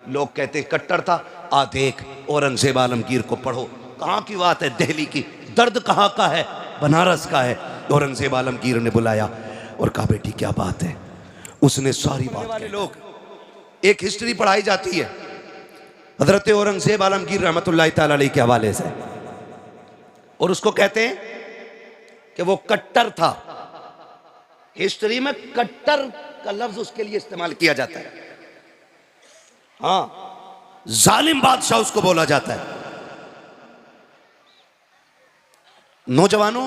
लोग कहते कट्टर था। आ देख औरंगजेब आलमगीर को पढ़ो, कहाँ की बात है, दिल्ली की, दर्द कहाँ का है, बनारस का है। औरंगजेब आलमगीर ने बुलाया और कहा बेटी क्या बात है। उसने सारी बात वाले लोग, एक हिस्ट्री पढ़ाई जाती है हजरत औरंगजेब आलमगीर रहमतुल्लाह तआला अलैह के हवाले से, और उसको कहते हैं कि वो कट्टर था। हिस्ट्री में कट्टर का लफ्ज उसके लिए इस्तेमाल किया जाता है। हाँ, जालिम बादशाह उसको बोला जाता है। नौजवानों,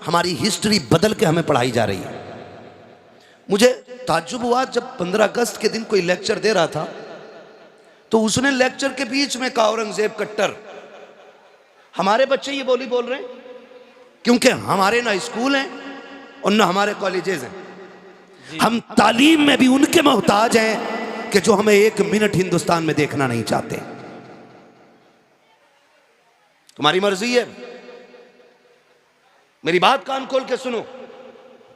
हमारी हिस्ट्री बदल के हमें पढ़ाई जा रही है। मुझे ताज्जुब हुआ जब 15 अगस्त के दिन कोई लेक्चर दे रहा था तो उसने लेक्चर के बीच में कहा औरंगजेब कट्टर। हमारे बच्चे ये बोली बोल रहे हैं क्योंकि हमारे ना स्कूल हैं और ना हमारे कॉलेजेस हैं। हम तालीम में भी उनके मोहताज हैं कि जो हमें एक मिनट हिंदुस्तान में देखना नहीं चाहते। तुम्हारी मर्जी है, मेरी बात कान खोल के सुनो।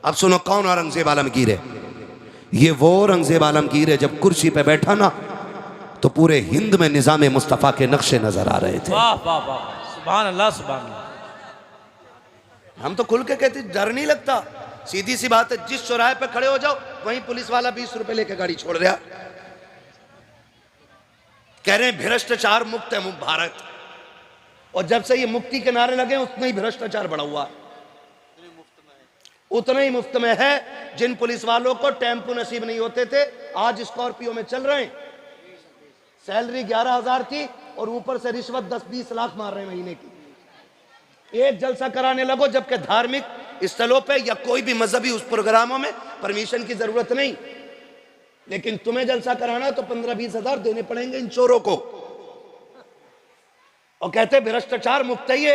अब सुनो कौन औरंगजेब आलमगीर है। ये वो औरंगजेब आलमगीर है जब कुर्सी पे बैठा ना तो पूरे हिंद में निजाम मुस्तफा के नक्शे नजर आ रहे थे। वाह वाह वाह, सुभान अल्लाह सुभान अल्लाह। हम तो खुल के कहते डर नहीं लगता, सीधी सी बात है, जिस चौराहे पे खड़े हो जाओ वहीं पुलिस वाला 20 रुपए लेके गाड़ी छोड़ दिया। कह रहे हैं भ्रष्टाचार मुक्त है भारत, और जब से ये मुक्ति के नारे लगे उतना ही भ्रष्टाचार बढ़ा हुआ, उतना ही मुफ्त में है। जिन पुलिस वालों को टेम्पो नसीब नहीं होते थे आज स्कॉर्पियो में चल रहे हैं। सैलरी 11,000 थी और ऊपर से रिश्वत 10-20 लाख मार रहे हैं महीने की। एक जलसा कराने लगो जबकि धार्मिक स्थलों पे या कोई भी मजहबी उस प्रोग्रामों में परमिशन की जरूरत नहीं, लेकिन तुम्हें जलसा कराना तो 15-20 हजार देने पड़ेंगे इन चोरों को। और कहते भ्रष्टाचार मुक्त है, ये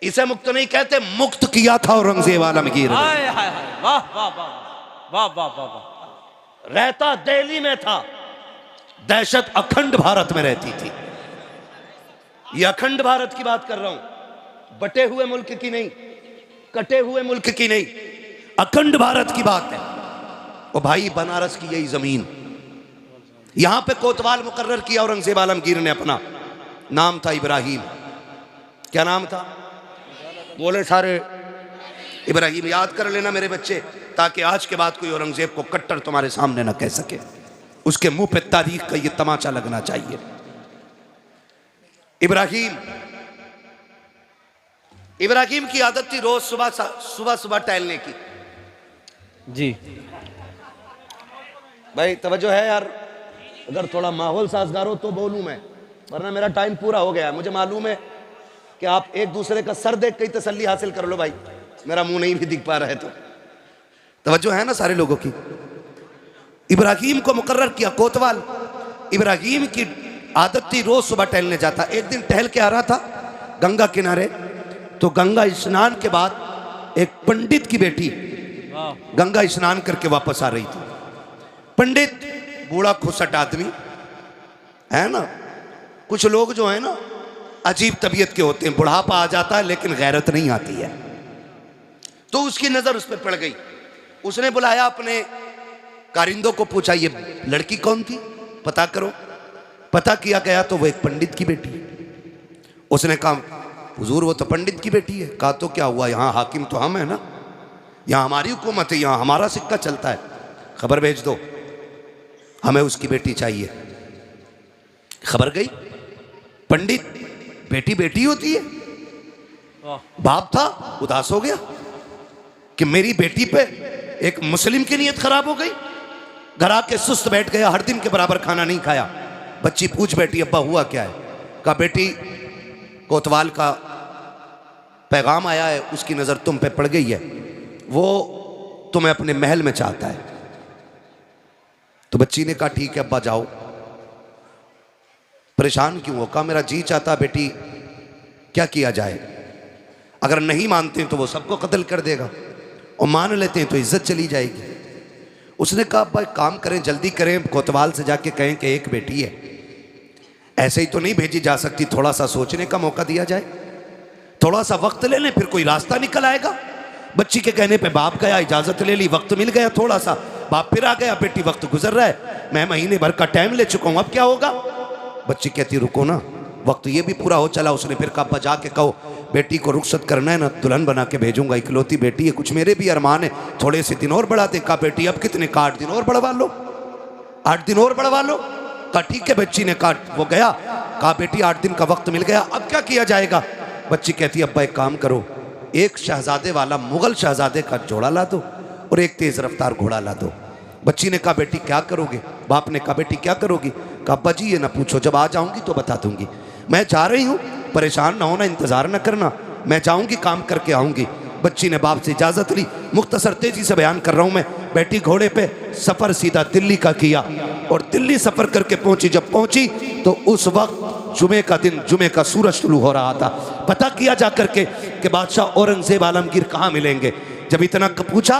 इसे मुक्त नहीं कहते, मुक्त किया था औरंगजेब आलमगीर ने। हाय हाय हाय, वाह वाह वाह वाह वाह वाह वाह। रहता दिल्ली में था, दहशत अखंड भारत में रहती थी। ये अखंड भारत की बात कर रहा हूं, बटे हुए मुल्क की नहीं, कटे हुए मुल्क की नहीं, अखंड भारत की बात है। और भाई बनारस की यही जमीन, यहां पे कोतवाल मुकर्रर किया औरंगजेब आलमगीर ने अपना, नाम था इब्राहिम। क्या नाम था? बोले सारे इब्राहिम। याद कर लेना मेरे बच्चे, ताकि आज के बाद कोई औरंगजेब को कट्टर तुम्हारे सामने ना कह सके। उसके मुंह पे तारीख का ये तमाचा लगना चाहिए। इब्राहिम की आदत थी रोज सुबह टहलने की। जी भाई तवज्जो है यार, अगर थोड़ा माहौल साजगार हो तो बोलूं मैं, वरना मेरा टाइम पूरा हो गया है। मुझे मालूम है कि आप एक दूसरे का सर देख के ही तसल्ली हासिल कर लो। भाई मेरा मुंह नहीं भी दिख पा रहा है तो तवज्जो है ना सारे लोगों की। इब्राहिम को मुकर्रर किया कोतवाल। इब्राहिम की आदत थी रोज सुबह टहलने जाता। एक दिन टहल के आ रहा था गंगा किनारे, तो गंगा स्नान के बाद एक पंडित की बेटी गंगा स्नान करके वापस आ रही थी। पंडित बूढ़ा खुसट आदमी है ना, कुछ लोग जो है ना अजीब तबीयत के होते हैं, बुढ़ापा आ जाता है लेकिन गैरत नहीं आती है। तो उसकी नजर उस पर पड़ गई। उसने बुलाया अपने कारिंदों को, पूछा ये लड़की कौन थी, पता करो। पता किया गया तो वो एक पंडित की बेटी। उसने कहा हुजूर वो तो पंडित की बेटी है। कहा तो क्या हुआ, यहाँ हाकिम तो हम है ना, यहाँ हमारी हुकूमत है, यहाँ हमारा सिक्का चलता है, खबर भेज दो, हमें उसकी बेटी चाहिए। खबर गई, पंडित, बेटी बेटी होती है। बाप था उदास हो गया कि मेरी बेटी पे एक मुस्लिम की नीयत खराब हो गई। घर आके सुस्त बैठ गया, हर दिन के बराबर खाना नहीं खाया। बच्ची पूछ बैठी अब्बा हुआ क्या है। कहा बेटी कोतवाल का पैगाम आया है, उसकी नजर तुम पे पड़ गई है, वो तुम्हें अपने महल में चाहता है। तो बच्ची ने कहा ठीक है अब्बा जाओ। परेशान क्यों हो? कहा मेरा जी चाहता बेटी, क्या किया जाए, अगर नहीं मानते हैं तो वो सबको कत्ल कर देगा, और मान लेते हैं तो इज्जत चली जाएगी। उसने कहा अब्बा काम करें, जल्दी करें, कोतवाल से जाके कहें कि एक बेटी है, ऐसे ही तो नहीं भेजी जा सकती, थोड़ा सा सोचने का मौका दिया जाए, थोड़ा सा वक्त ले लें, फिर कोई रास्ता निकल आएगा। बच्ची के कहने पे बाप गया, इजाजत ले ली, वक्त मिल गया थोड़ा सा। बाप फिर आ गया, बेटी वक्त गुजर रहा है, मैं महीने भर का टाइम ले चुका हूं, अब क्या होगा? बच्ची कहती रुको ना, वक्त ये भी पूरा हो चला। उसने फिर कहा बजा के कहो बेटी को रुखसत करना है ना, दुल्हन बना के भेजूंगा, इकलौती बेटी है, कुछ मेरे भी अरमान है, थोड़े से दिन और बढ़ा दे। कहा बेटी अब कितने का, 8 दिन और बढ़वा लो, 8 दिन और बढ़वा लो। कहा ठीक है। बच्ची ने कहा, वो गया, कहा बेटी 8 दिन का वक्त मिल गया, अब क्या किया जाएगा? बच्ची कहती अब्बा एक काम करो, एक शहजादे वाला मुगल शहजादे का जोड़ा ला दो और एक तेज रफ्तार घोड़ा ला दो। बच्ची ने कहा बेटी क्या करोगे? बाप ने कहा बेटी क्या करोगी? कहा अब्बा जी ये ना पूछो, जब आ जाऊंगी तो बता दूंगी, मैं जा रही हूँ, परेशान ना होना, इंतजार ना करना, मैं जाऊंगी काम करके आऊंगी। बच्ची ने बाप से इजाजत ली। मुख्तसर तेजी से बयान कर रहा हूं मैं। बैठी घोड़े पे, सफर सीधा दिल्ली का किया और दिल्ली सफर करके पहुंची। जब पहुंची तो उस वक्त जुमे का दिन, जुमे का सूरज शुरू हो रहा था। पता किया जा करके कि बादशाह औरंगजेब आलमगीर कहाँ मिलेंगे। जब इतना पूछा,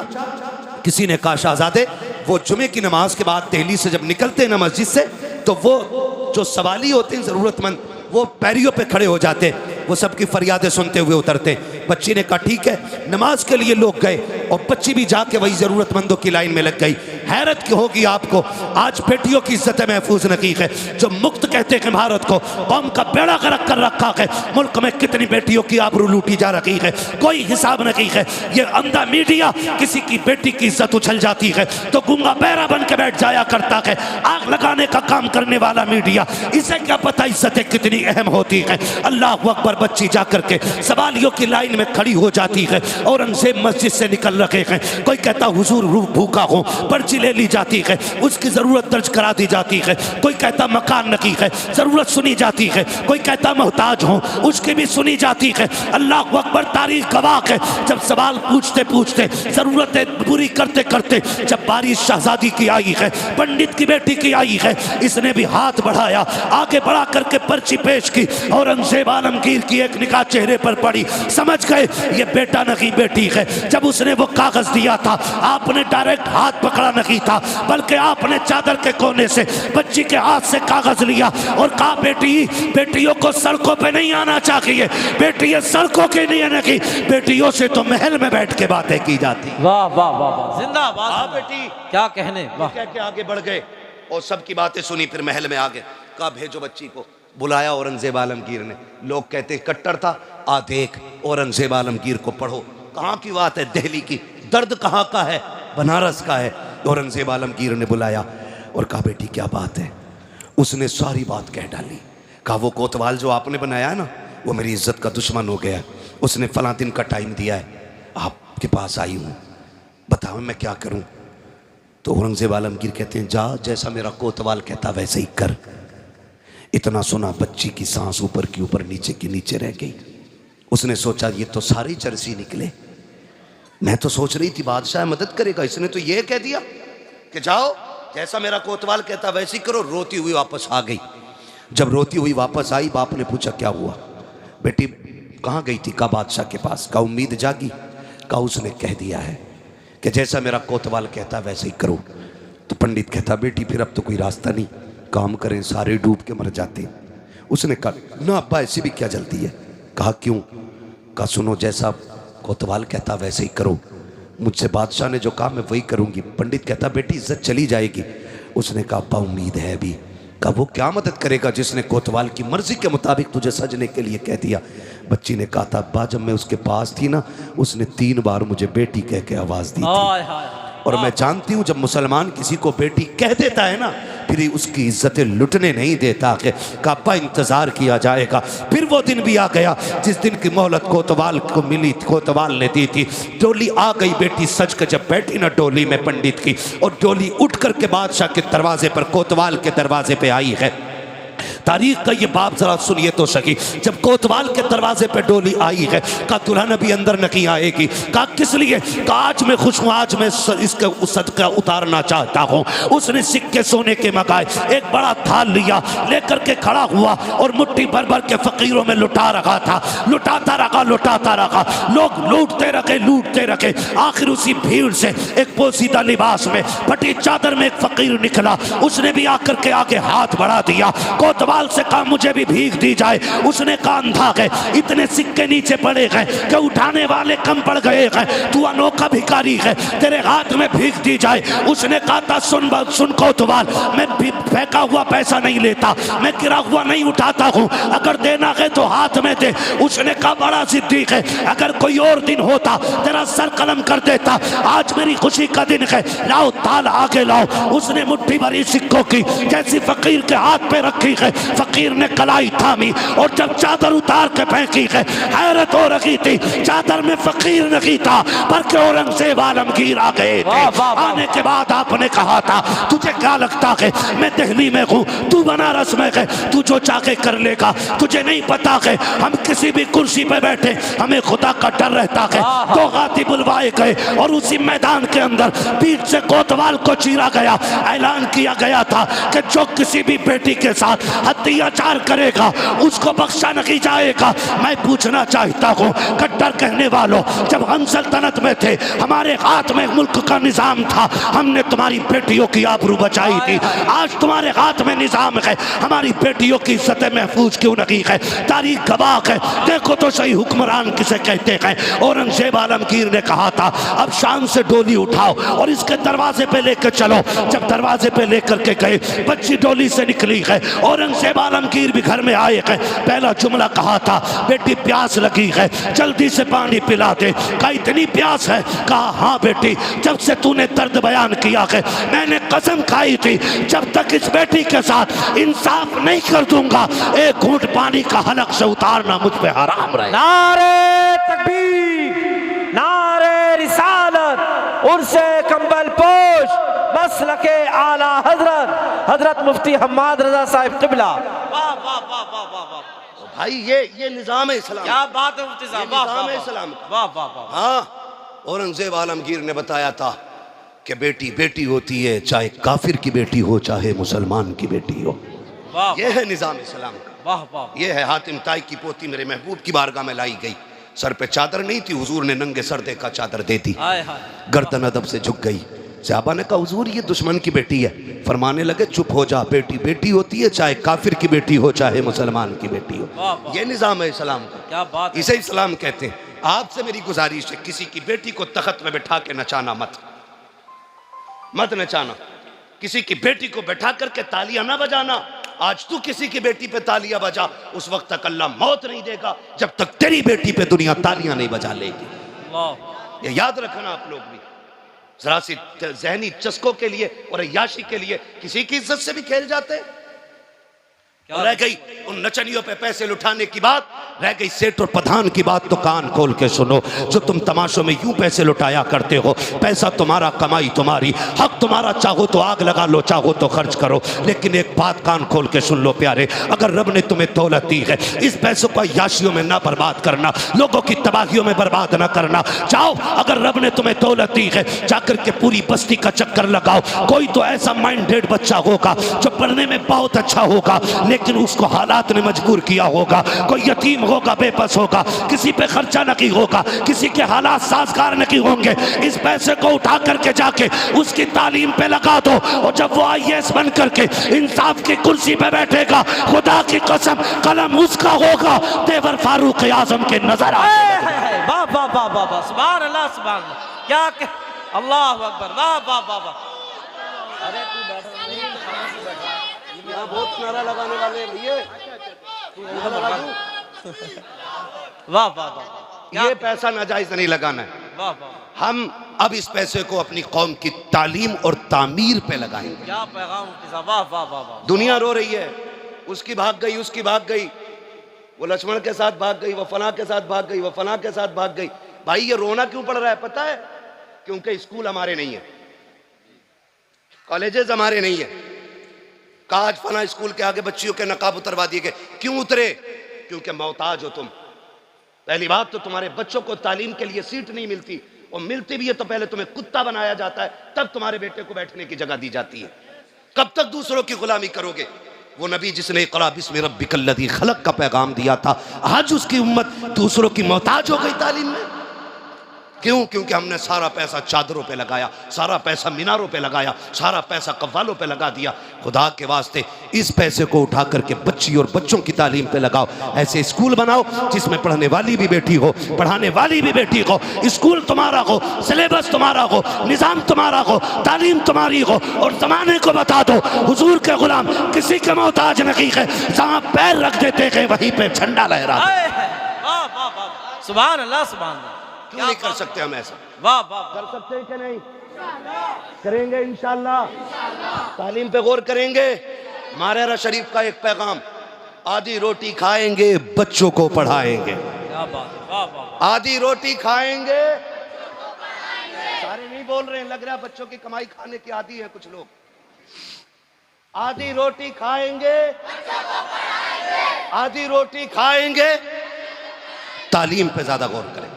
किसी ने कहा शहजादे वो जुमे की नमाज के बाद दिल्ली से जब निकलते हैं ना मस्जिद से, तो वो जो सवाली होते हैं जरूरतमंद, वो पैरियों पे खड़े हो जाते, वो सबकी फरियादें सुनते हुए उतरते। बच्ची ने कहा ठीक है। नमाज के लिए लोग गए और बच्ची भी जाके वही जरूरतमंदों की लाइन में लग गई। हैरत की होगी आपको, आज बेटियों की इज्जतें महफूज नहीं है। जो मुक्त कहते हैं भारत को, कौम का बेड़ा गर्क कर रखा है, मुल्क में कितनी बेटियों की आबरू लूटी जा रही है, कोई हिसाब नहीं है। ये अंधा मीडिया, किसी की बेटी की इज्जत उछल जाती है तो गूंगा बहरा बन के बैठ जाया करता है। आग लगाने का काम करने वाला मीडिया, इसे क्या पता इज्जतें कितनी अहम होती है। अल्लाह अकबर। बच्ची जाकर के सवालियों की लाइन में खड़ी हो जाती है। औरंगजेब मस्जिद से निकल रहे हैं। कोई कहता हुजूर भूखा हो, पर्ची ले ली जाती है, उसकी जरूरत दर्ज करा दी जाती है। कोई कहता मकान नहीं है, जरूरत सुनी जाती है। कोई कहता मोहताज हो, उसकी भी सुनी जाती है। अल्लाह अकबर। तारीख गवाह है, जब सवाल पूछते पूछते, जरूरतें पूरी करते करते, जब बारिश शहजादी की आई है, पंडित की बेटी की आई है, इसने भी हाथ बढ़ाया, आगे बढ़ा करके पर्ची पेश की। औरंगजेब आलमगीर की एक निगाह चेहरे पर पड़ी, समझ गए ये बेटा नहीं बेटी है। जब उसने वो कागज दिया था, आपने डायरेक्ट हाथ पकड़ा नहीं था, बल्कि आपने चादर के कोने से बच्ची के हाथ से कागज लिया और कहा बेटी, बेटियों को सड़कों पे नहीं आना चाहिए, बेटी सड़कों के लिए नहीं, बेटियों से तो महल में बैठ के बातें की जाती। वाह वाह वाह वाह, जिंदाबाद। हाँ बेटी, क्या कहने, वाह। कह के आगे बढ़ गए और सबकी बातें सुनी, फिर महल में आ गए। कहा भेजो बच्ची को। बुलाया औरंगजेब आलमगीर ने। लोग कहते कट्टर था, आ देख औरंगजेब आलमगीर को पढ़ो। कहाँ की बात है? दिल्ली की। दर्द कहाँ का है? बनारस का है। औरंगजेब आलमगीर ने बुलाया और कहा बेटी क्या बात है? उसने सारी बात कह डाली। कहा वो कोतवाल जो आपने बनाया है ना, वो मेरी इज्जत का दुश्मन हो गया है, उसने फलां दिन का टाइम दिया है, आपके पास आई हूँ, बताओ मैं क्या करूँ? तो औरंगजेब आलमगीर कहते हैं जा, जैसा मेरा कोतवाल कहता वैसे ही कर। इतना सुना, बच्ची की सांस ऊपर की ऊपर, नीचे की नीचे रह गई। उसने सोचा ये तो सारी चरसी निकले, मैं तो सोच रही थी बादशाह मदद करेगा, इसने तो ये कह दिया कि जाओ जैसा मेरा कोतवाल कहता वैसे ही करो। रोती हुई वापस आ गई। जब रोती हुई वापस आई, बाप ने पूछा क्या हुआ बेटी, कहाँ गई थी? कहा बादशाह के पास। कहा उम्मीद जागी? कहा उसने कह दिया है कि जैसा मेरा कोतवाल कहता वैसे ही करो। तो पंडित कहता बेटी फिर अब तो कोई रास्ता नहीं, काम करें, सारे डूब के मर जाते। उसने कहा ना अब्बा ऐसी भी क्या जल्दी है? कहा क्यों? कहा सुनो, जैसा कोतवाल कहता वैसे ही करो, मुझसे बादशाह ने जो कहा मैं वही करूंगी। पंडित कहता बेटी इज्जत चली जाएगी। उसने कहा अब्बा उम्मीद है अभी। कहा वो क्या मदद करेगा जिसने कोतवाल की मर्जी के मुताबिक तुझे सजने के लिए कह दिया? बच्ची ने कहा था अब्बा जब मैं उसके पास थी ना, उसने 3 बार मुझे बेटी कह के आवाज़ दी थी, और मैं जानती हूँ जब मुसलमान किसी को बेटी कह देता है ना, फिर उसकी इज्जतें लुटने नहीं देता है। कापा इंतजार किया जाएगा। फिर वो दिन भी आ गया जिस दिन की मोहलत कोतवाल को मिली, कोतवाल ने दी थी। डोली आ गई, बेटी सज के जब बैठी ना डोली में पंडित की, और डोली उठ करके बादशाह के दरवाजे पर, कोतवाल के दरवाजे पे आई है। तारीख का ये बाप जरा सुनिए तो सही। जब कोतवाल के दरवाजे पे डोली आई है, कहा दुल्हन अभी अंदर नहीं आएगी। कहा किस लिए? कहा आज मैं खुश हूँ, आज मैं इसका सदका उतारना चाहता हूँ। उसने सिक्के सोने के मंगाए, एक बड़ा थाल लिया, लेकर के खड़ा हुआ और मुट्ठी भर भर के फकीरों में लुटा रखा था। लुटाता रखा, लोग लूटते रखे। आखिर उसी भीड़ से एक पोसीदा लिबास में, फटी चादर में एक फकीर निकला। उसने भी आकर के आगे हाथ बढ़ा दिया। कोतवाल कोतवाल से कहा मुझे भी भीख दी जाए। उसने कहा अंधा है, इतने सिक्के नीचे पड़े गए कि उठाने वाले कम पड़ गए हैं, तू अनोखा भिखारी है, तेरे हाथ में भीख दी जाए। उसने कहा था सुन कोतवाल, मैं फेंका हुआ पैसा नहीं लेता, मैं गिरा हुआ नहीं उठाता हूँ, अगर देना है तो हाथ में दे। उसने कहा बड़ा सिद्दीक है, अगर कोई और दिन होता तेरा सर कलम कर देता, आज मेरी खुशी का दिन है, लाओ ताल आगे लाओ। उसने मुट्ठी भरी सिक्कों की जैसी फकीर के हाथ पे रखी है, फकीर ने कलाई थामी और जब चादर उतार के फेंकी है, हैरत हो रही थी, चादर में फकीर नहीं था बल्कि औरंगजेब आलमगीर आ गए थे। आने के बाद आपने कहा था तुझे क्या लगता है मैं दिल्ली में हूँ, तू बनारस में है, तू जो चाहे कर लेगा, तुझे नहीं पता है हम किसी भी कुर्सी पे बैठे हमें खुदा का डर रहता है। तो गाती बुलवाए गए और उसी मैदान के अंदर पीठ से कोतवाल को चीरा गया। ऐलान किया गया था कि जो किसी भी बेटी के साथ अत्याचार करेगा उसको बख्शा नहीं जाएगा। मैं पूछना चाहता हूँ कट्टर कहने वालों, जब हम सल्तनत में थे हमारे हाथ में मुल्क का निजाम था, हमने तुम्हारी बेटियों की आबरू बचाई थी। आज तुम्हारे हाथ में निजाम है, हमारी बेटियों की इज्जत महफूज क्यों नहीं है? तारीख गवाह है, देखो तो सही हुक्मरान किसे कहते हैं। औरंगजेब आलमगीर ने कहा था अब शान से डोली उठाओ और इसके दरवाजे पे लेकर चलो। जब दरवाजे पे लेकर के गए, बच्ची डोली से निकली है, औरंगजेब आलमगीर भी घर में आए हैं। पहला जुमला कहा था बेटी प्यास लगी है, जल्दी से पानी पिला दे। कहा इतनी प्यास है? कहा हाँ बेटी, जब से तूने दर्द बयान किया है मैंने कसम खाई थी जब तक इस बेटी के साथ इंसाफ नहीं कर दूंगा एक घूंट पानी का हलक से उतारना मुझ पे हराम रहे। नारे तकबीर, नारे रिसालत, उर्से कंबल पोश, मसलके आला हजरत हजरत मुफ्ती हम्माद रजा साहिब किबला। वाह वाह वाह वाह वाह वाह, तो भाई ये निजाम है इस्लाम, क्या बात है मुफ्ती साहब, वाह निजाम है वाह इस्लाम। वाह वाह वाह। हाँ, औरंगजेब आलमगीर ने बताया था कि बेटी बेटी होती है, चाहे काफिर की बेटी हो चाहे मुसलमान की बेटी हो। वाह ये है निजाम इस्लाम का। वाह वाह। ये है हातिम ताई की पोती मेरे महबूब की बारगाह में लाई गई, सर पे चादर नहीं थी, हुजूर ने नंगे सर देखा चादर दे दी, हाय हाय। गर्दन अदब से झुक गई। सहाबा ने कहा हुजूर ये दुश्मन की बेटी है। फरमाने लगे चुप हो जा, बेटी बेटी होती है, चाहे काफिर की बेटी हो चाहे मुसलमान की बेटी हो। वाह वाह। ये निजाम है इस्लाम का, क्या बात है। इसे इस्लाम कहते हैं। आपसे मेरी गुजारिश है किसी की बेटी को तख्त में बैठा के नचाना मत नचाना, किसी की बेटी को बैठा करके तालियां ना बजाना। आज तू किसी की बेटी पे तालियां बजा, उस वक्त तक अल्लाह मौत नहीं देगा जब तक तेरी बेटी पे दुनिया तालियां नहीं बजा लेगी। वाह। ये याद रखना आप लोग भी, जरा सी जहनी चस्कों के लिए और अय्याशी के लिए किसी की इज्जत से भी खेल जाते हैं। रह गई उन नचनियों पे पैसे लुटाने की बात, रह गई सेठ और प्रधान की बात, तो कान खोल के सुनो। जो तुम तमाशों में यूं पैसे लुटाया करते हो, पैसा तुम्हारा, कमाई तुम्हारी, हक तुम्हारा, चाहो तो आग लगा लो, चाहो तो खर्च करो। लेकिन एक बात कान खोल के सुन लो प्यारे, अगर रब ने तुम्हें दौलत दी है, इस पैसों को याशियों में ना बर्बाद करना, लोगों की तबाहियों में बर्बाद ना करना। जाओ, अगर रब ने तुम्हें दौलत दी है, जाकर के पूरी बस्ती का चक्कर लगाओ। कोई तो ऐसा माइंडेड बच्चा होगा जो पढ़ने में बहुत अच्छा होगा, लेकिन उसको हालात ने मजबूर किया होगा। कोई यतीम होगा, बेबस होगा, किसी पे खर्चा नहीं होगा, किसी के हालात साजगार नहीं होंगे। इस पैसे को उठा करके जाके उसकी तालीम पे लगा दो, और जब वो IAS बन करके इंसाफ की कुर्सी पे बैठेगा, खुदा की कसम कलम उसका होगा, तेवर फारूक आजम के नजर आए। वाह वाह वाह वाह वाह, सुभान अल्लाह सुभान अल्लाह, क्या अल्लाह अकबर, वाह वाह वाह वाह। अरे तू बैठ, यहाँ बहुत नारा लगाने वाले भैया, वाह वाह वाह। ये पैसा नाजायज नहीं लगाना है। वाह वाह। हम अब इस पैसे को अपनी कौम की तालीम और तामीर पे लगाएंगे। क्या पैगाम मुफ्ती साहब, वाह वाह वाह वाह। दुनिया रो रही है, उसकी भाग गई, उसकी भाग गई, वो लक्ष्मण के साथ भाग गई, वो फना के साथ भाग गई, वो फना के साथ भाग गई। भाई ये रोना क्यों पड़ रहा है पता है? क्योंकि स्कूल हमारे नहीं है, कॉलेजेस हमारे नहीं है। आज फला स्कूल के आगे बच्चियों के नकाब उतरवा दिए गए, क्यों उतरे? क्योंकि मोहताज हो तुम। पहली बात तो तुम्हारे बच्चों को तालीम के लिए सीट नहीं मिलती, और मिलती भी है तो पहले तुम्हें कुत्ता बनाया जाता है, तब तुम्हारे बेटे को बैठने की जगह दी जाती है। कब तक दूसरों की गुलामी करोगे? वो नबी जिसने इक़रा बिस्मि रब्बिकल्लज़ी खलक़ का पैगाम दिया था, आज उसकी उम्मत दूसरों की मोहताज हो गई तालीम में। क्यों? क्योंकि हमने सारा पैसा चादरों पे लगाया, सारा पैसा मीनारों पे लगाया, सारा पैसा कव्वालों पे लगा दिया। खुदा के वास्ते इस पैसे को उठा करके बच्ची और बच्चों की तालीम पे लगाओ। ऐसे स्कूल बनाओ जिसमें पढ़ने वाली भी बेटी हो, पढ़ाने वाली भी बेटी हो, स्कूल तुम्हारा हो, सिलेबस तुम्हारा हो, निज़ाम तुम्हारा हो, तालीम तुम्हारी हो, और ज़माने को बता दो हुजूर के गुलाम किसी के मोहताज नहीं है। जहाँ पैर रख देते हैं वहीं पे झंडा लहरा। वाह वाह वाह, सुभान अल्लाह सुभान अल्लाह। क्यों नहीं कर सकते हम ऐसा? वाह वाह, कर सकते हैं कि नहीं? करेंगे इंशाल्लाह। तालीम पे गौर करेंगे। मारेरा शरीफ का एक पैगाम, आधी रोटी खाएंगे बच्चों को पढ़ाएंगे। क्या बात है, वाह वाह। आधी रोटी खाएंगे, सारे नहीं बोल रहे हैं, लग रहा है बच्चों की कमाई खाने की आदी है कुछ लोग। आधी रोटी खाएंगे, आधी रोटी खाएंगे। तालीम पे ज्यादा गौर करें।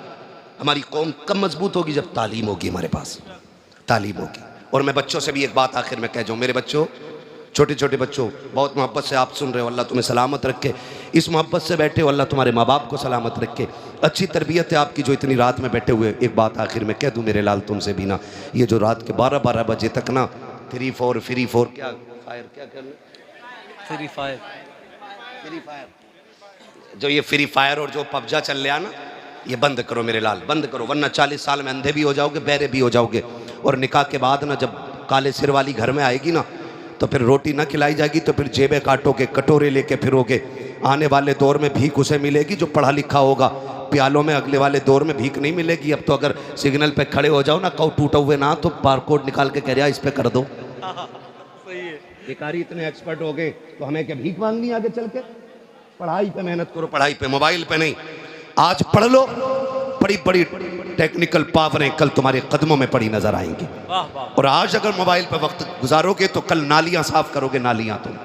हमारी कौम कब मजबूत होगी? जब तालीम होगी, हमारे पास तालीम होगी। और मैं बच्चों से भी एक बात आखिर में कह जाऊँ, मेरे बच्चों, छोटे छोटे बच्चों, बहुत मोहब्बत से आप सुन रहे हो, अल्लाह तुम्हें सलामत रखे। इस मोहब्बत से बैठे हो, अल्लाह तुम्हारे माँ बाप को सलामत रखे। अच्छी तरबियत है आपकी जो इतनी रात में बैठे हुए। एक बात आखिर में कह दूँ मेरे लाल तुमसे भी ना, ये जो रात के 12-12 बजे तक ना 3-4 फ्री 4 क्या फायर क्या कर फ्री फायर, फ्री फायर, जो ये फ्री फायर और जो पबजा चल रहा ना, ये बंद करो मेरे लाल, बंद करो, वरना 40 साल में अंधे भी हो जाओगे, बहरे भी हो जाओगे। और निकाह के बाद ना जब काले सिर वाली घर में आएगी ना, तो फिर रोटी ना खिलाई जाएगी, तो फिर जेबें काटोगे, कटोरे लेके फिरोगे। आने वाले दौर में भीख उसे मिलेगी जो पढ़ा लिखा होगा, प्यालों में अगले वाले दौर में भीख नहीं मिलेगी। अब तो अगर सिग्नल पे खड़े हो जाओ ना, कहो टूटा हुए ना, तो बारकोड निकाल के कह रहा इस पे कर दो। बेकारी इतने एक्सपर्ट हो गए तो हमें क्या भीख मांगनी आगे चल के? पढ़ाई पे मेहनत करो, पढ़ाई पे, मोबाइल पे नहीं। आज पढ़ लो, बड़ी बड़ी टेक्निकल पावरें कल तुम्हारे कदमों में पड़ी नजर आएंगी। वाह वाह। और आज अगर मोबाइल पे वक्त गुजारोगे तो कल नालियां साफ करोगे, नालियां। तुम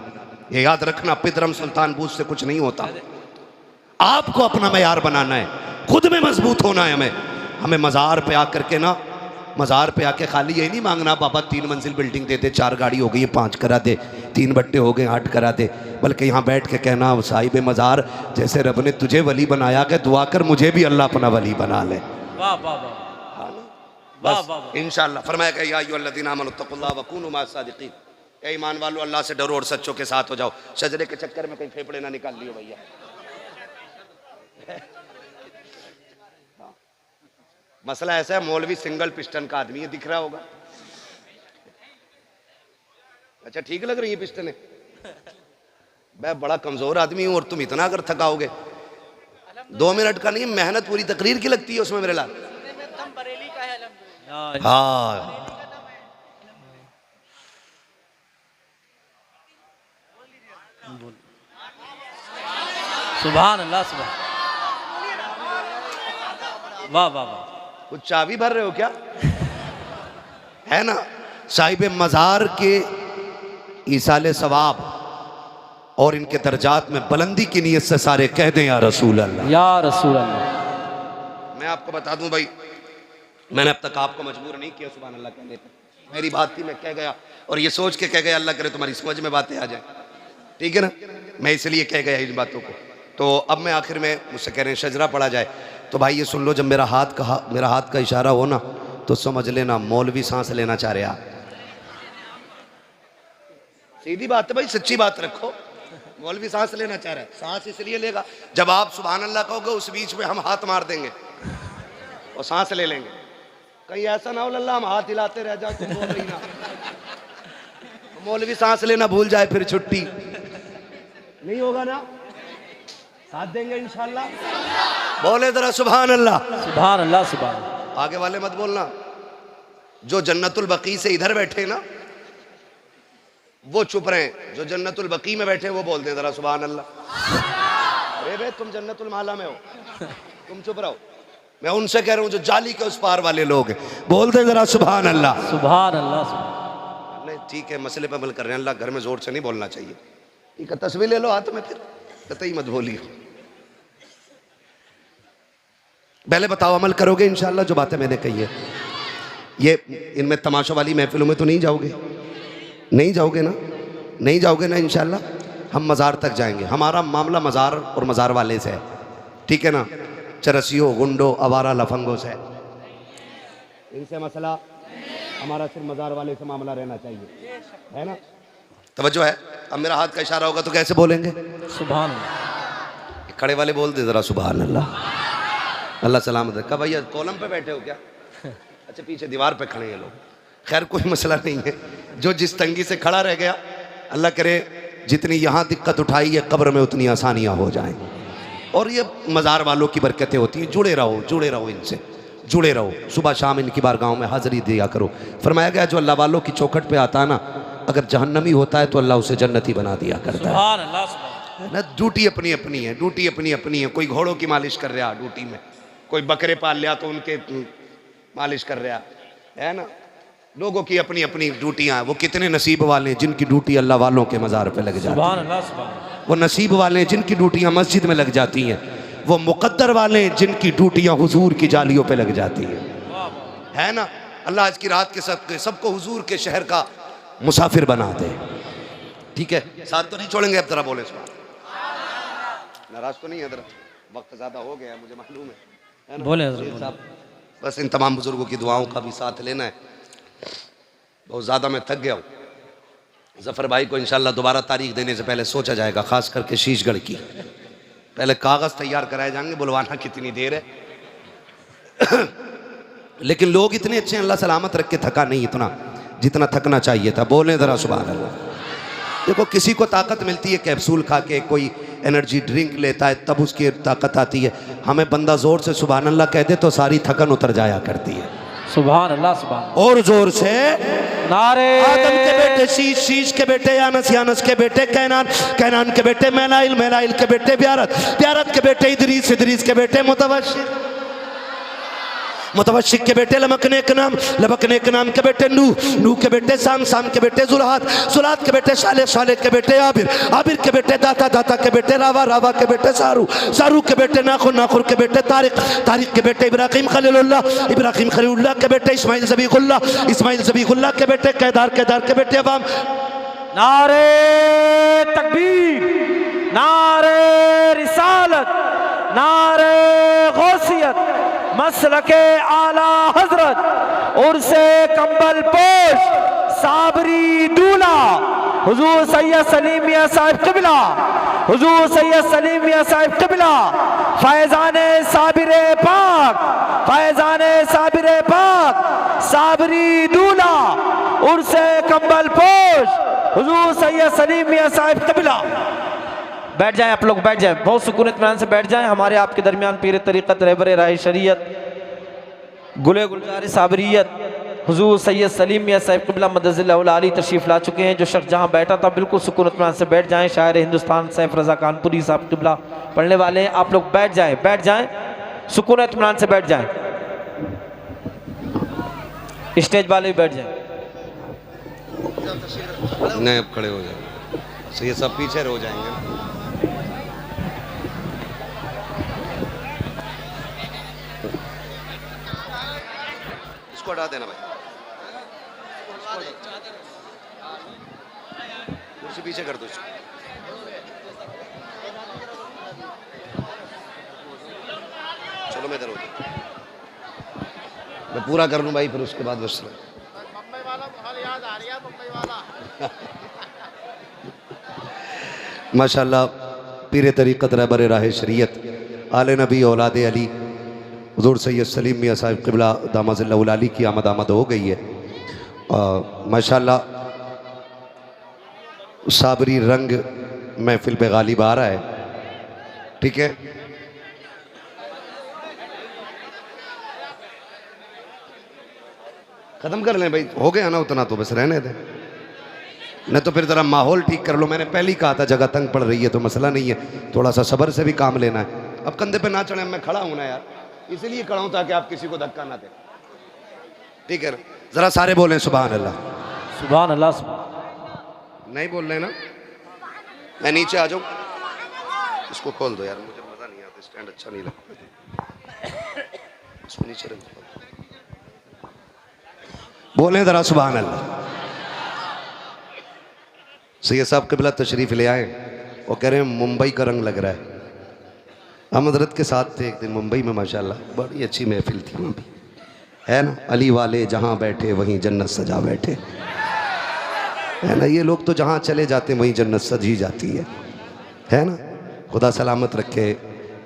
ये याद रखना, पिदरम सुल्तान बूझ से कुछ नहीं होता। आपको अपना मयार बनाना है, खुद में मजबूत होना है। हमें मज़ार पे आकर के ना, मज़ार पे आके खाली यही नहीं मांगना बाबा 3 मंजिल बिल्डिंग दे दे, 4 गाड़ी हो गई 5 करा दे, 3 बट्टे हो गए 8 करा दे, बल्कि यहाँ बैठ के कहना साहिब मज़ार जैसे रब ने तुझे वली बनाया कि दुआ कर मुझे भी अल्लाह अपना वली बना ले। वाह वाह वाह, वाह वाह। इंशाअल्लाह फरमाया कि या अय्युहल्लज़ीना आमनू तक़ुल्लाह व कूनू मअस सादिक़ीन, ए ईमान वालों अल्लाह से डरो और सच्चों के साथ हो जाओ। शजरे के चक्कर में कहीं फेफड़े ना निकाल लियो भैया। मसला ऐसा है, मौलवी सिंगल पिस्टन का आदमी है, दिख रहा होगा। अच्छा ठीक लग रही है पिस्टन? मैं बड़ा कमजोर आदमी हूं और तुम इतना अगर थकाओगे, 2 मिनट का नहीं, मेहनत पूरी तकरीर की लगती है उसमें मेरे लाल। हाँ सुभान अल्लाह सुभान, वाह वाह वाह। कुछ चाबी भर रहे हो क्या? है ना, साहिब मज़ार के ईसाले सवाब और इनके दर्जात में बुलंदी की नीयत से सारे कह दें या रसूल अल्लाह, या रसूल अल्लाह। मैं आपको बता दूं भाई, मैंने अब तक आपको मजबूर नहीं किया सुभान अल्लाह कहने पे। मेरी बात थी, मैं कह गया और ये सोच के कह गया अल्लाह करे तुम्हारी समझ में बातें आ जाए, ठीक है ना। मैं इसलिए कह गया इन बातों को। तो अब मैं आखिर में, मुझसे कह रहे हैं शजरा पढ़ा जाए, तो भाई ये सुन लो, जब मेरा हाथ का इशारा हो ना, तो समझ लेना मौलवी सांस लेना चाह रहे। सीधी बात है भाई, सच्ची बात रखो। मौलवी सांस लेना चाह रहा है, सांस इसलिए लेगा जब आप सुभान अल्लाह कहोगे, उस बीच में हम हाथ मार देंगे और सांस ले लेंगे। कहीं ऐसा ना हो लल्ला हम हाथ हिलाते रह जाओ, तुम बोल रही ना, मौलवी सांस लेना भूल जाए, फिर छुट्टी नहीं होगा ना। साथ देंगे इंशाल्लाह। बोले जरा सुभान अल्लाह, सुभान अल्लाह सुभान अल्लाह। आगे वाले मत बोलना। जो जन्नतुल बकी से इधर बैठे ना वो चुप रहे, जो जन्नतुल बकी में बैठे वो बोल दे जरा सुभान अल्लाह। अरे भाई तुम जन्नतुल माला में हो, तुम चुप रहो। मैं उनसे कह रहा हूँ जो जाली के उस पार वाले लोग हैं, बोल दे जरा सुभान अल्लाह। सुभान अल्लाह सुभान। नहीं ठीक है, मसले पर अमल कर रहे हैं, अल्लाह घर में जोर से नहीं बोलना चाहिए। ठीक है, तस्वीर ले लो हाथ में, फिर कतई मत बोलिए। पहले बताओ अमल करोगे इंशाल्लाह जो बातें मैंने कही है? ये इनमें तमाशा वाली महफिलों में तो नहीं जाओगे? नहीं जाओगे ना? नहीं जाओगे ना इंशाल्लाह? हम मज़ार तक जाएंगे। हमारा मामला मज़ार और मज़ार वाले से है, ठीक है ना, चरसियों गुंडों आवारा लफंगों से। इनसे मसला, हमारा सिर्फ मज़ार वाले से मामला रहना चाहिए, है ना? तवज्जो है? अब मेरा हाथ का इशारा होगा तो कैसे बोलेंगे? सुभान अल्लाह। खड़े वाले बोल दे ज़रा सुभान अल्लाह। अल्लाह सलामत रखा। भैया कॉलम पे बैठे हो क्या? अच्छा पीछे दीवार पे खड़े हैं लोग। खैर कोई मसला नहीं है, जो जिस तंगी से खड़ा रह गया, अल्लाह करे जितनी यहाँ दिक्कत उठाई है कब्र में उतनी आसानियाँ हो जाएं। और ये मज़ार वालों की बरकतें होती हैं। जुड़े रहो इनसे, जुड़े रहो। सुबह शाम इनकी बारगाहों में हाज़िरी दिया करो। फरमाया गया जो अल्लाह वालों की चौखट पे आता है ना, अगर जहन्नमी होता है तो अल्लाह उसे जन्नती बना दिया करता है। सुभान अल्लाह, सुभान ना ड्यूटी अपनी अपनी है, ड्यूटी अपनी अपनी है। कोई घोड़ों की मालिश कर रहा ड्यूटी में, कोई बकरे पाल लिया तो उनके मालिश कर रहा है ना। लोगों की अपनी अपनी ड्यूटियां हैं। वो कितने नसीब वाले हैं जिनकी ड्यूटी अल्लाह वालों के मज़ार पे लग जाती है। सुभान अल्लाह, सुभान। वो नसीब वाले हैं जिनकी ड्यूटियां मस्जिद में लग जाती हैं। वो मुकद्दर वाले हैं जिनकी ड्यूटियां हुजूर की जालियों पे लग जाती हैं, है ना। अल्लाह आज की रात के सबको हुजूर के शहर का मुसाफिर बना दे। ठीक है, साथ तो नहीं छोड़ेंगे। अब जरा बोले नाराज तो नहीं है? जरा वक्त ज़्यादा हो गया मुझे मालूम है ना? बोले साहब, बस इन तमाम बुजुर्गों की दुआओं का भी साथ लेना है। बहुत ज़्यादा मैं थक गया हूँ। ज़फ़र भाई को इंशाल्लाह दोबारा तारीख देने से पहले सोचा जाएगा, ख़ास करके शीशगढ़ की। पहले कागज़ तैयार कराए जाएंगे, बुलवाना कितनी देर है। लेकिन लोग इतने अच्छे हैं, अल्लाह सलामत रख के थका नहीं इतना जितना थकना चाहिए था। बोलें ज़रा सुभान अल्लाह। देखो किसी को ताकत मिलती है कैप्सूल खा के, कोई एनर्जी ड्रिंक लेता है तब उसकी ताकत आती है। हमें बंदा ज़ोर से सुभान अल्लाह कह दे तो सारी थकन उतर जाया करती है। सुभान अल्लाह, सुभान। और जोर से नारे आदम के बेटे शीश, शीश के बेटे यानस, यानस के बेटे कैनान, कैनान के बेटे मैलाइल, मैलाइल के बेटे ब्यारत, ब्यारत के बेटे इदरीस, इदरीस के बेटे मुतवश्शिक, मुतवश्शिक के बेटे लमकने के नाम, लमकने के नाम के बेटे नूह, नूह के बेटे साम, साम के बेटे जुलहात, जुलहात के बेटे शाले, शाले के बेटे आबिर, आबिर के बेटे दाता, दाता के बेटे रावा, रावा के बेटे सारू, सारू के बेटे नाखुर, नाखुर के बेटे तारिक, तारिक के बेटे इब्राहिम खलीलुल्लाह, इब्राहिम खलीलुल्लाह के बेटे इस्माइल ज़बीहुल्लाह, इस्माइल ज़बीहुल्लाह के बेटे केदार, केदार के बेटे अवाम। नारे तकबीर, नारे रिसालत, नारे गौसियत, मसलके आला हजरत, उर्से कंबल पोश, साबरी दूल्हा हुजूर सैयद सलीम मियां साहिब क़िबला, हुजूर सैयद सलीम मियां साहिब क़िबला, फैज़ाने साबिरे पाक, फैज़ाने साबिरे पाक, साबरी दूल्हा, उर्से कंबल पोश, हुजूर सैयद सलीम मियां साहिब क़िबला। बैठ जाएं आप लोग, बैठ जाएं, बहुत सुकून इत्मीनान से बैठ जाएं। हमारे आपके दरमियान पीर तरीक़त, रहबर राह शरीयत, गुले गुलजार साबरियत, हुजूर सैयद सलीम मियां साहिब क़िबला मदज़िल्लाहुल आली तशरीफ़ ला चुके हैं। जो शख्स जहां बैठा था बिल्कुल सुकून इत्मीनान से बैठ जाएं। शायर हिंदुस्तान सैफ रज़ा कानपुरी साहब क़िबला पढ़ने वाले हैं। आप लोग बैठ जाएं, बैठ जाएं, सुकून इत्मीनान से बैठ जाएं। स्टेज वाले भी बैठ जाएं। नहीं अब खड़े हो जाए, सो ये सब पीछे हो जाएंगे। इसको हटा देना भाई, कुर्सी पीछे कर दो इसको। चलो मैं इधर हो जाऊं, मैं पूरा कर लूं भाई, फिर उसके बाद बस मुंबई वाला महल याद आ रहा है, मुंबई वाला। माशाल्लाह पीर तरीक़त, रहबर राह शरीयत, आले नबी औलाद अली हुज़ूर सैयद सलीम मियां साहिब क़िबला दामज़िल्लाहुल आली की आमद हो गई है। माशाल्लाह साबरी रंग महफिल पे गालिब आ रहा है। ठीक है, ख़त्म कर लें भाई, हो गया ना उतना तो बस रहने दें, नहीं तो फिर ज़रा माहौल ठीक कर लो। मैंने पहले ही कहा था जगह तंग पड़ रही है तो मसला नहीं है, थोड़ा सा सब्र से भी काम लेना है। अब कंधे पे ना चढ़े, मैं खड़ा हूं ना यार, इसलिए खड़ा हूं ताकि आप किसी को धक्का ना दें। ठीक है ना, ज़रा सारे बोलें सुभान अल्लाह। सुभान अल्लाह, सुभान। नहीं बोल रहे ना, मैं नीचे आ जाऊं, इसको खोल दो यार, मुझे मज़ा नहीं आता, स्टैंड अच्छा नहीं लगता, इसको नीचे रख दो। बोलें ज़रा सुभान अल्लाह। सैयद साहब क़िबला तशरीफ़ ले आए, वो कह रहे हैं मुंबई का रंग लग रहा है। हम हज़रत के साथ थे एक दिन मुंबई में, माशाल्लाह बड़ी अच्छी महफिल थी वहाँ भी। है ना, अली वाले जहाँ बैठे वहीं जन्नत सजा बैठे, है ना। ये लोग तो जहाँ चले जाते वहीं जन्नत सजी जाती है ना। खुदा सलामत रखे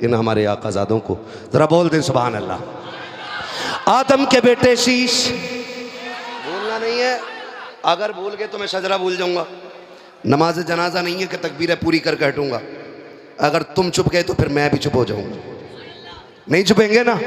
इन हमारे आकाज़ादों को। ज़रा बोल दें सुभान अल्लाह। आदम के बेटे शीश, भूलना नहीं है, अगर भूल गए तो मैं शजरा भूल जाऊंगा। नमाज जनाजा नहीं है कि तकबीरें पूरी करके हटूंगा। अगर तुम चुप गए तो फिर मैं भी चुप हो जाऊंगा। नहीं चुपेंगे ना।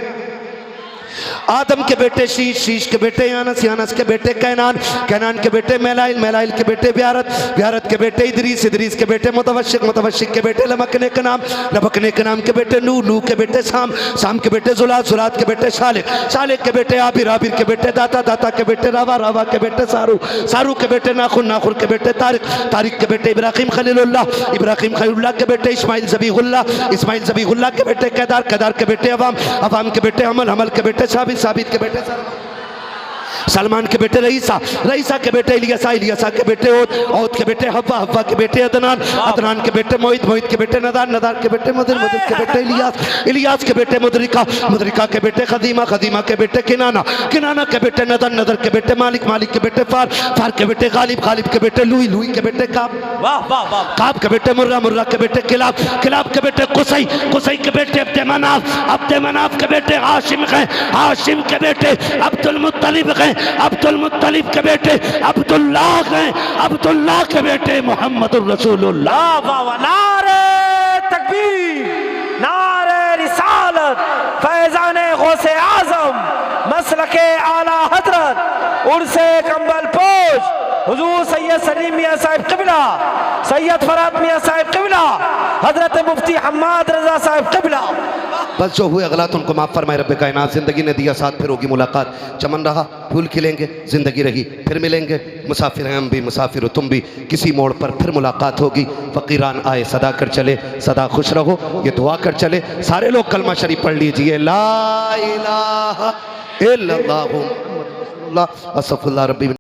आदम के बेटे शीश, शीश के बेटे यानस, यानस के बेटे कैनान, कैनान के बेटे मेलाइल, मेलाइल के बेटे ब्यारत, ब्यारत के बेटे इदरीस, इदरीस के बेटे मुतवशिक, मुतवशिक के बेटे लमकने के नाम, लमकने के नाम के बेटे नूह, नूह के बेटे साम, साम के बेटे जुलात, जुलात के बेटे शालिक, शालिक के बेटे आबिर, आबिर के बेटे दाता, दाता के बेटे रावा, रावा के बेटे सारू, सारू के बेटे नाखुन, नाखुन के बेटे तारिक, तारिक के बेटे इब्राहिम खलीलुल्लाह, इब्राहिम खलीलुल्लाह के बेटे इस्माइल ज़बीहुल्लाह, इस्माइल ज़बीहुल्लाह के बेटे केदार, केदार के बेटे अवाम, अवाम के बेटे हमल, हमल के बेटे साबित, साबित के बेटे सलमान के बेटे रईसा, रईसा के बेटे इलियासा, इलियासा के बेटे ओद, ओद के बेटे हव्वा, हव्वा के बेटे अदनान, अदनान के बेटे मोहित, मोहित के बेटे नदार, नदार के बेटे मदर, मदर के बेटे इलियास, इलियास के बेटे मुदरिका, मुदरिका के बेटे खदीमा, खदीमा के बेटे किनाना, किनाना के बेटे नदर, नदर के बेटे मालिक, मालिक के बेटे फार, फार के बेटे गालिब, गालिब के बेटे लुई, लुई के बेटे काब, वाह वाह वाह, काब के बेटे मुर्रा, मुर्रा के बेटे किलाब, किलाब के बेटे कुसई, कुसई के बेटे अब्दे मनाफ, अब्दे मनाफ के बेटे हाशिम हैं, हाशिम के बेटे अब्दुल मुत्तलिब हैं, अब्दुल मुत्तलिब के बेटे अब्दुल्लाह हैं, अब्दुल्लाह के बेटे मोहम्मदुर रसूलुल्लाह। वाह वाह, नारे तकबीर, नारे रिसालत, फैज़ाने गौसे आज़म, मसलके आला हजरत, उर्से कंबल पोश हुजूर सैयद सलीम मियां साहिब क़िबला, सैयद फरात मियां साहिब क़िबला, हजरत मुफ्ती हम्माद रजा साहिब क़िबला। बस जो हुए गलत उनको माफ़ फरमाए रब्बे कायनात। ज़िंदगी ने दिया साथ, फिर होगी मुलाकात। चमन रहा, फूल खिलेंगे, ज़िंदगी रही, फिर मिलेंगे। मुसाफिर हैं हम भी, मुसाफिर हो तुम भी, किसी मोड़ पर फिर मुलाकात होगी। फ़कीरान आए सदा कर चले, सदा खुश रहो, ये दुआ कर चले। सारे लोग कलमा शरीफ पढ़ लीजिए, ला इलाहा इल्लल्लाहु मुहम्मदुर रसूलुल्लाह, अस्तगफिरुल्लाह रब्बी।